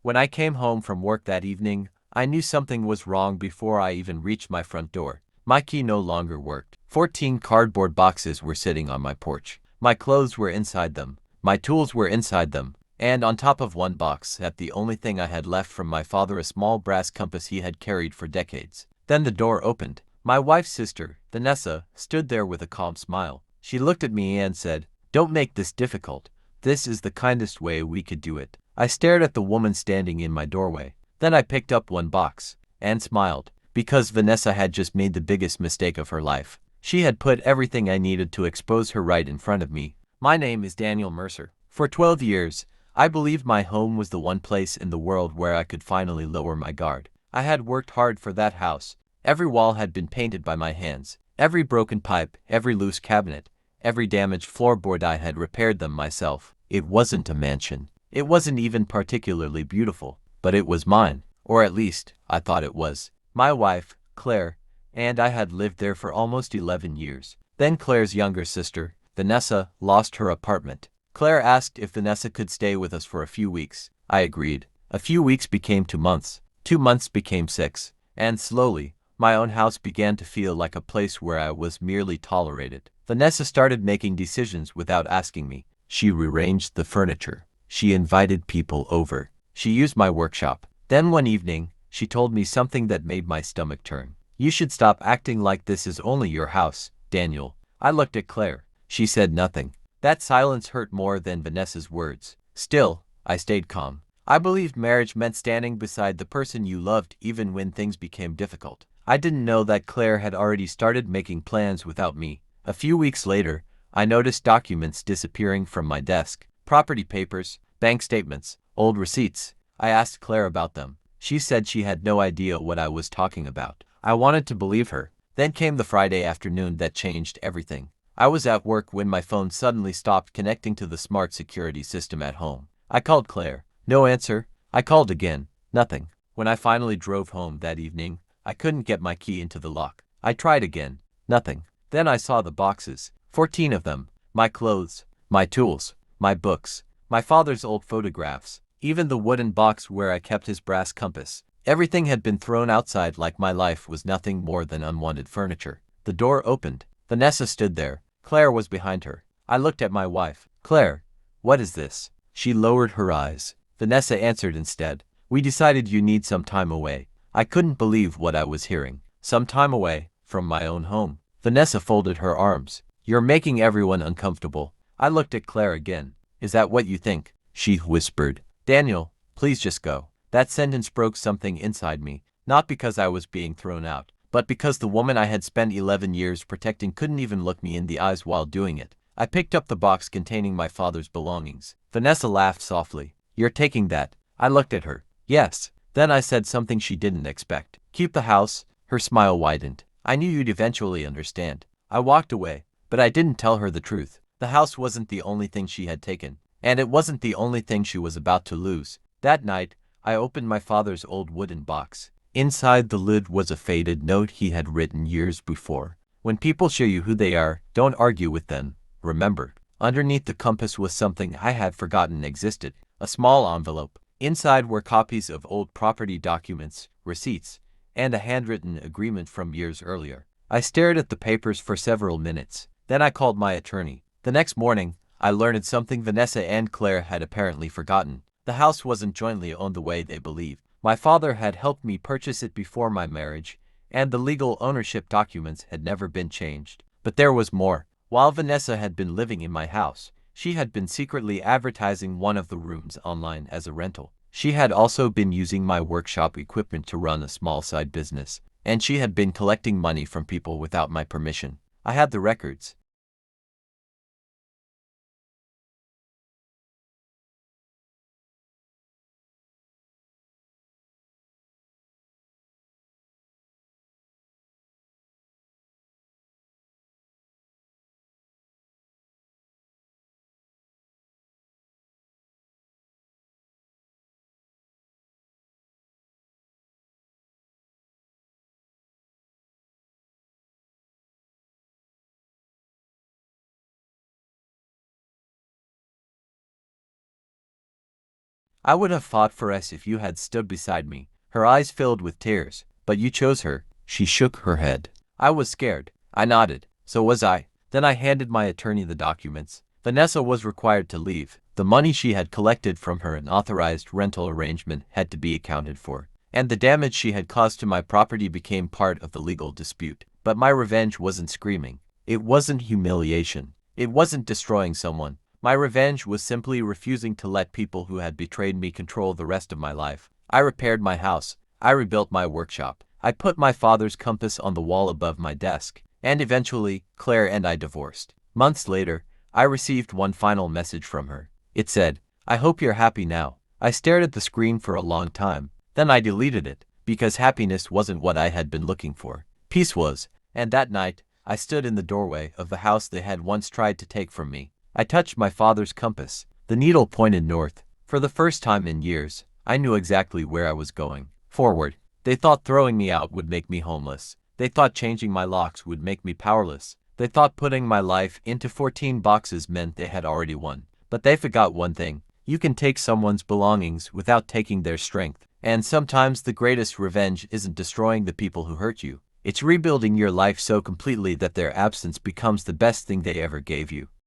When I came home from work that evening, I knew something was wrong before I even reached my front door. My key no longer worked. 14 cardboard boxes were sitting on my porch. My clothes were inside them. My tools were inside them. And on top of one box sat the only thing I had left from my father, a small brass compass he had carried for decades. Then the door opened. My wife's sister, Vanessa, stood there with a calm smile. She looked at me and said, "Don't make this difficult. This is the kindest way we could do it." I stared at the woman standing in my doorway. Then I picked up one box and smiled, because Vanessa had just made the biggest mistake of her life. She had put everything I needed to expose her right in front of me. My name is Daniel Mercer. For 12 years, I believed my home was the one place in the world where I could finally lower my guard. I had worked hard for that house. Every wall had been painted by my hands. Every broken pipe, every loose cabinet, every damaged floorboard, I had repaired them myself. It wasn't a mansion. It wasn't even particularly beautiful, but it was mine, or at least, I thought it was. My wife, Claire, and I had lived there for almost 11 years. Then Claire's younger sister, Vanessa, lost her apartment. Claire asked if Vanessa could stay with us for a few weeks. I agreed. A few weeks became 2 months. 2 months became 6. And slowly, my own house began to feel like a place where I was merely tolerated. Vanessa started making decisions without asking me. She rearranged the furniture. She invited people over. She used my workshop. Then one evening, she told me something that made my stomach turn. "You should stop acting like this is only your house, Daniel." I looked at Claire. She said nothing. That silence hurt more than Vanessa's words. Still, I stayed calm. I believed marriage meant standing beside the person you loved even when things became difficult. I didn't know that Claire had already started making plans without me. A few weeks later, I noticed documents disappearing from my desk. Property papers, bank statements, old receipts. I asked Claire about them. She said she had no idea what I was talking about. I wanted to believe her. Then came the Friday afternoon that changed everything. I was at work when my phone suddenly stopped connecting to the smart security system at home. I called Claire. No answer. I called again. Nothing. When I finally drove home that evening, I couldn't get my key into the lock. I tried again. Nothing. Then I saw the boxes. 14 of them. My clothes, my tools, my books, my father's old photographs, even the wooden box where I kept his brass compass. Everything had been thrown outside like my life was nothing more than unwanted furniture. The door opened. Vanessa stood there. Claire was behind her. I looked at my wife. "Claire, what is this?" She lowered her eyes. Vanessa answered instead. "We decided you need some time away." I couldn't believe what I was hearing. Some time away from my own home. Vanessa folded her arms. "You're making everyone uncomfortable." I looked at Claire again. "Is that what you think?" She whispered. "Daniel, please just go." That sentence broke something inside me, not because I was being thrown out, but because the woman I had spent 11 years protecting couldn't even look me in the eyes while doing it. I picked up the box containing my father's belongings. Vanessa laughed softly. "You're taking that?" I looked at her. "Yes." Then I said something she didn't expect. "Keep the house." Her smile widened. "I knew you'd eventually understand." I walked away, but I didn't tell her the truth. The house wasn't the only thing she had taken, and it wasn't the only thing she was about to lose. That night, I opened my father's old wooden box. Inside the lid was a faded note he had written years before. "When people show you who they are, don't argue with them. Remember." Underneath the compass was something I had forgotten existed. A small envelope. Inside were copies of old property documents, receipts, and a handwritten agreement from years earlier. I stared at the papers for several minutes. Then I called my attorney. The next morning, I learned something Vanessa and Claire had apparently forgotten. The house wasn't jointly owned the way they believed. My father had helped me purchase it before my marriage, and the legal ownership documents had never been changed. But there was more. While Vanessa had been living in my house, she had been secretly advertising one of the rooms online as a rental. She had also been using my workshop equipment to run a small side business, and she had been collecting money from people without my permission. I had the records. I would have fought for us if you had stood beside me. Her eyes filled with tears. But you chose her. She shook her head. I was scared. I nodded. So was I. Then I handed my attorney the documents. Vanessa was required to leave. The money she had collected from her unauthorized rental arrangement had to be accounted for, and the damage she had caused to my property became part of the legal dispute. But my revenge wasn't screaming. It wasn't humiliation. It wasn't destroying someone. My revenge was simply refusing to let people who had betrayed me control the rest of my life. I repaired my house. I rebuilt my workshop. I put my father's compass on the wall above my desk. And eventually, Claire and I divorced. Months later, I received one final message from her. It said, "I hope you're happy now." I stared at the screen for a long time. Then I deleted it, because happiness wasn't what I had been looking for. Peace was. And that night, I stood in the doorway of the house they had once tried to take from me. I touched my father's compass. The needle pointed north. For the first time in years, I knew exactly where I was going. Forward. They thought throwing me out would make me homeless. They thought changing my locks would make me powerless. They thought putting my life into 14 boxes meant they had already won. But they forgot one thing. You can take someone's belongings without taking their strength. And sometimes the greatest revenge isn't destroying the people who hurt you. It's rebuilding your life so completely that their absence becomes the best thing they ever gave you.